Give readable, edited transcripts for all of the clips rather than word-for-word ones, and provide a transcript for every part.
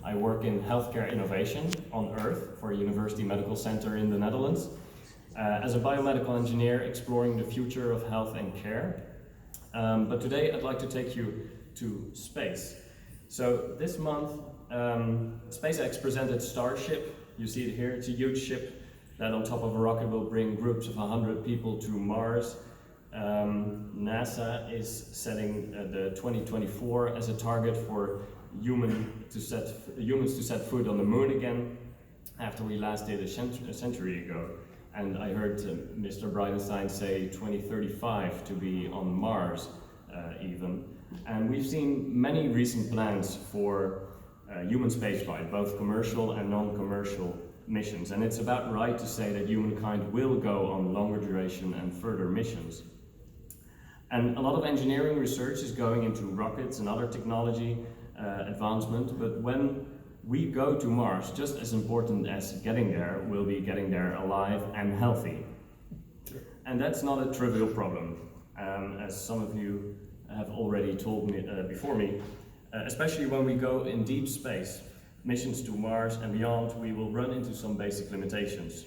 I work in healthcare innovation on Earth for a university medical center in the Netherlands. As a biomedical engineer exploring the future of health and care. But today I'd like to take you to space. So this month, SpaceX presented Starship. You see it here, it's a huge ship that on top of a rocket will bring groups of 100 people to Mars. NASA is setting the 2024 as a target for humans to set foot on the moon again, after we last did a century ago. And I heard Mr. Bridenstine say 2035 to be on Mars even. And we've seen many recent plans for human spaceflight, both commercial and non-commercial missions. And it's about right to say that humankind will go on longer duration and further missions. And a lot of engineering research is going into rockets and other technology advancement, but when we go to Mars, just as important as getting there will be getting there alive and healthy. And that's not a trivial problem, as some of you have already told me before me, especially when we go in deep space, missions to Mars and beyond, we will run into some basic limitations.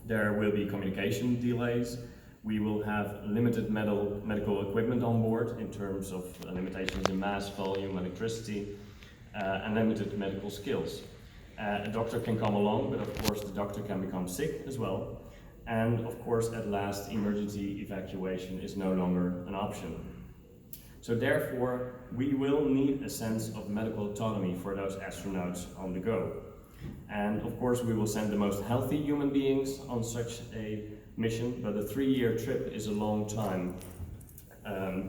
There will be communication delays. We will have limited medical equipment on board in terms of limitations in mass, volume, electricity, and limited medical skills. A doctor can come along, but of course the doctor can become sick as well. And of course, at last, emergency evacuation is no longer an option. So therefore, we will need a sense of medical autonomy for those astronauts on the go. And of course, we will send the most healthy human beings on such a mission, but a 3-year trip is a long time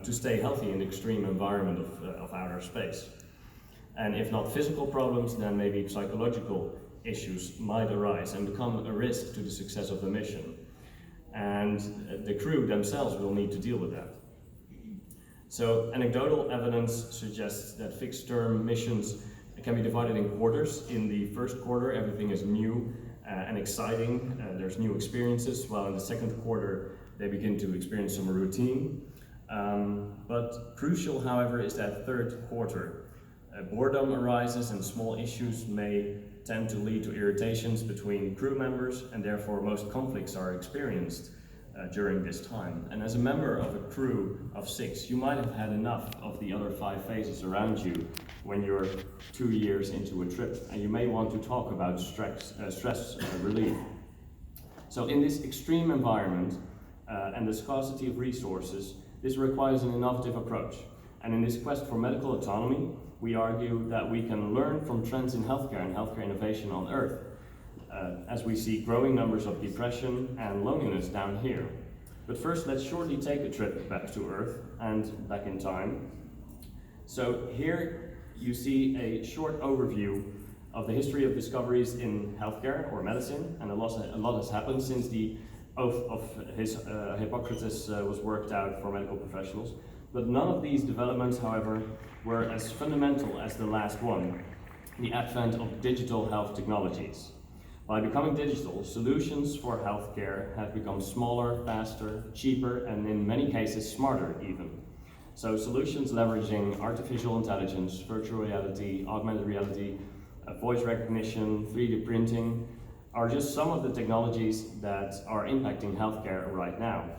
to stay healthy in the extreme environment of outer space. And if not physical problems, then maybe psychological issues might arise and become a risk to the success of the mission. And the crew themselves will need to deal with that. So anecdotal evidence suggests that fixed-term missions can be divided in quarters. In the first quarter, everything is new and exciting. There's new experiences, while in the second quarter, they begin to experience some routine. But crucial, however, is that third quarter. Boredom arises and small issues may tend to lead to irritations between crew members, and therefore most conflicts are experienced during this time. And as a member of a crew of 6, you might have had enough of the other 5 phases around you when you're 2 years into a trip, and you may want to talk about stress relief. So in this extreme environment and the scarcity of resources, this requires an innovative approach. And in this quest for medical autonomy, we argue that we can learn from trends in healthcare and healthcare innovation on Earth, as we see growing numbers of depression and loneliness down here. But first, let's shortly take a trip back to Earth and back in time. So here you see a short overview of the history of discoveries in healthcare or medicine, and a lot has happened since the oath of Hippocrates was worked out for medical professionals. But none of these developments, however, were as fundamental as the last one, the advent of digital health technologies. By becoming digital, solutions for healthcare have become smaller, faster, cheaper, and in many cases smarter even. So solutions leveraging artificial intelligence, virtual reality, augmented reality, voice recognition, 3D printing are just some of the technologies that are impacting healthcare right now.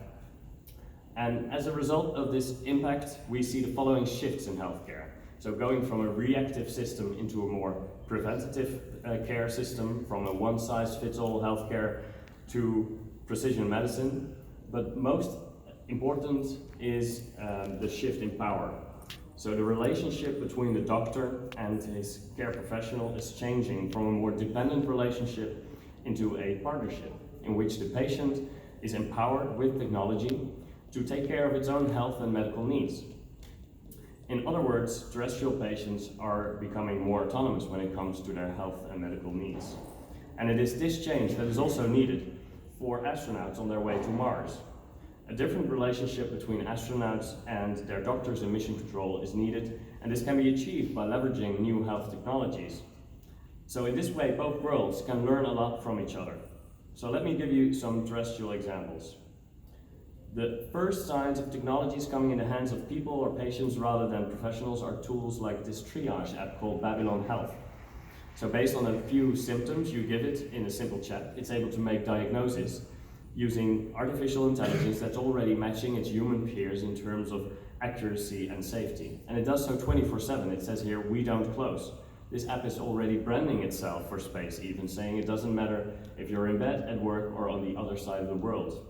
And as a result of this impact, we see the following shifts in healthcare. So going from a reactive system into a more preventative care system, from a one-size-fits-all healthcare to precision medicine. But most important is the shift in power. So the relationship between the doctor and his care professional is changing from a more dependent relationship into a partnership in which the patient is empowered with technology to take care of its own health and medical needs. In other words, terrestrial patients are becoming more autonomous when it comes to their health and medical needs. And it is this change that is also needed for astronauts on their way to Mars. A different relationship between astronauts and their doctors in mission control is needed, and this can be achieved by leveraging new health technologies. So in this way, both worlds can learn a lot from each other. So let me give you some terrestrial examples. The first signs of technologies coming in the hands of people or patients rather than professionals are tools like this triage app called Babylon Health. So based on a few symptoms you give it in a simple chat, it's able to make diagnoses using artificial intelligence that's already matching its human peers in terms of accuracy and safety. And it does so 24/7. It says here, we don't close. This app is already branding itself for space, even saying it doesn't matter if you're in bed, at work, or on the other side of the world.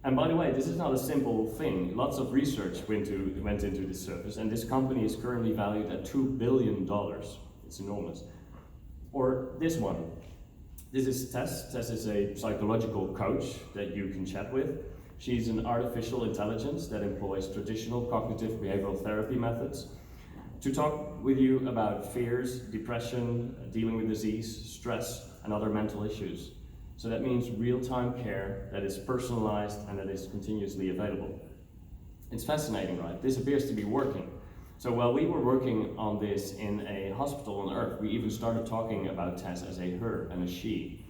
And by the way, this is not a simple thing. Lots of research went into this service, and this company is currently valued at $2 billion. It's enormous. Or this one. This is Tess. Tess is a psychological coach that you can chat with. She's an artificial intelligence that employs traditional cognitive behavioral therapy methods to talk with you about fears, depression, dealing with disease, stress, and other mental issues. So that means real-time care that is personalized and that is continuously available. It's fascinating, right? This appears to be working. So while we were working on this in a hospital on Earth, we even started talking about Tess as a her and a she.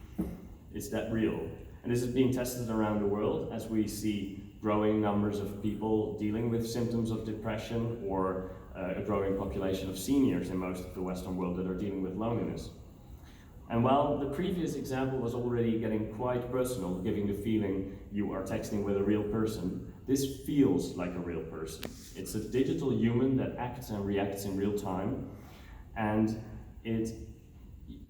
It's that real. And this is being tested around the world as we see growing numbers of people dealing with symptoms of depression, or a growing population of seniors in most of the Western world that are dealing with loneliness. And while the previous example was already getting quite personal, giving the feeling you are texting with a real person, this feels like a real person. It's a digital human that acts and reacts in real time, and it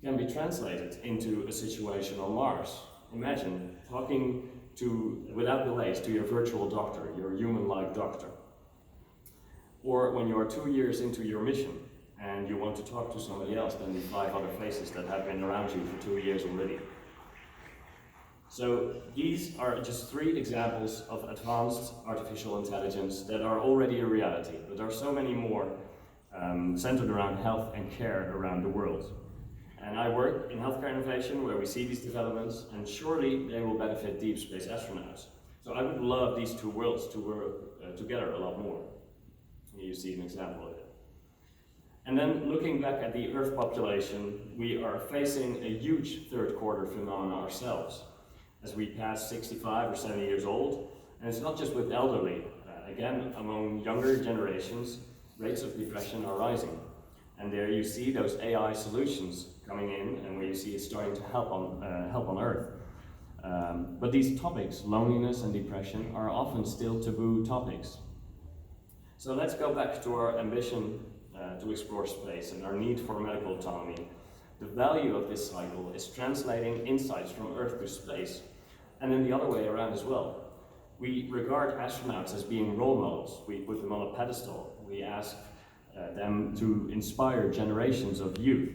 can be translated into a situation on Mars. Imagine talking without delays to your virtual doctor, your human-like doctor. Or when you are 2 years into your mission, and you want to talk to somebody else than the 5 other faces that have been around you for 2 years already. So these are just 3 examples of advanced artificial intelligence that are already a reality, but there are so many more centered around health and care around the world. And I work in healthcare innovation where we see these developments, and surely they will benefit deep space astronauts. So I would love these 2 worlds to work together a lot more. Here you see an example of it. And then looking back at the Earth population, we are facing a huge third quarter phenomenon ourselves as we pass 65 or 70 years old. And it's not just with elderly. Again, among younger generations, rates of depression are rising. And there you see those AI solutions coming in, and where you see it's starting to help on Earth. But these topics, loneliness and depression, are often still taboo topics. So let's go back to our ambition to explore space and our need for medical autonomy. The value of this cycle is translating insights from Earth to space, and then the other way around as well. We regard astronauts as being role models. We put them on a pedestal. We ask them to inspire generations of youth.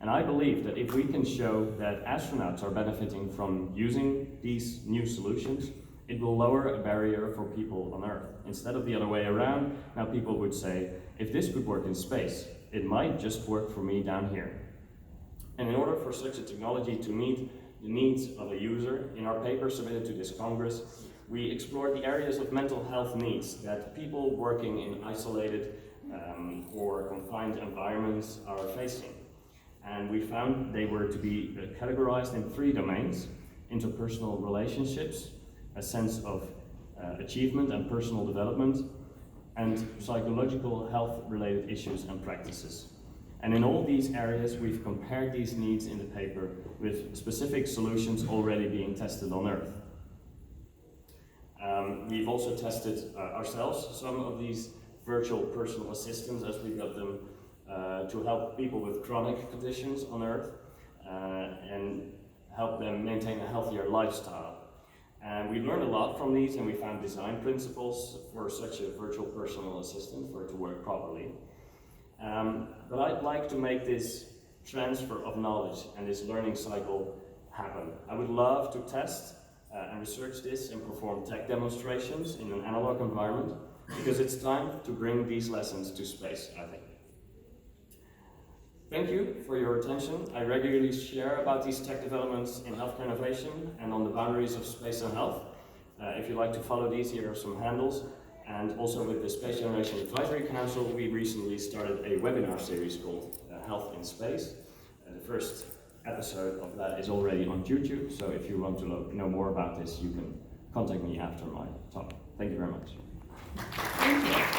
And I believe that if we can show that astronauts are benefiting from using these new solutions, it will lower a barrier for people on Earth. Instead of the other way around, now people would say, if this could work in space, it might just work for me down here. And in order for such a technology to meet the needs of a user, in our paper submitted to this Congress, we explored the areas of mental health needs that people working in isolated or confined environments are facing. And we found they were to be categorized in 3 domains: interpersonal relationships, a sense of achievement and personal development, and psychological health-related issues and practices. And in all these areas, we've compared these needs in the paper with specific solutions already being tested on Earth. We've also tested ourselves some of these virtual personal assistants, as we got them, to help people with chronic conditions on Earth and help them maintain a healthier lifestyle. And we learned a lot from these, and we found design principles for such a virtual personal assistant for it to work properly. But I'd like to make this transfer of knowledge and this learning cycle happen. I would love to test and research this and perform tech demonstrations in an analog environment, because it's time to bring these lessons to space, I think. Thank you for your attention. I regularly share about these tech developments in healthcare innovation and on the boundaries of space and health. If you'd like to follow these, here are some handles. And also with the Space Generation Advisory Council, we recently started a webinar series called Health in Space. The first episode of that is already on YouTube, so if you want to know more about this, you can contact me after my talk. Thank you very much. Thank you.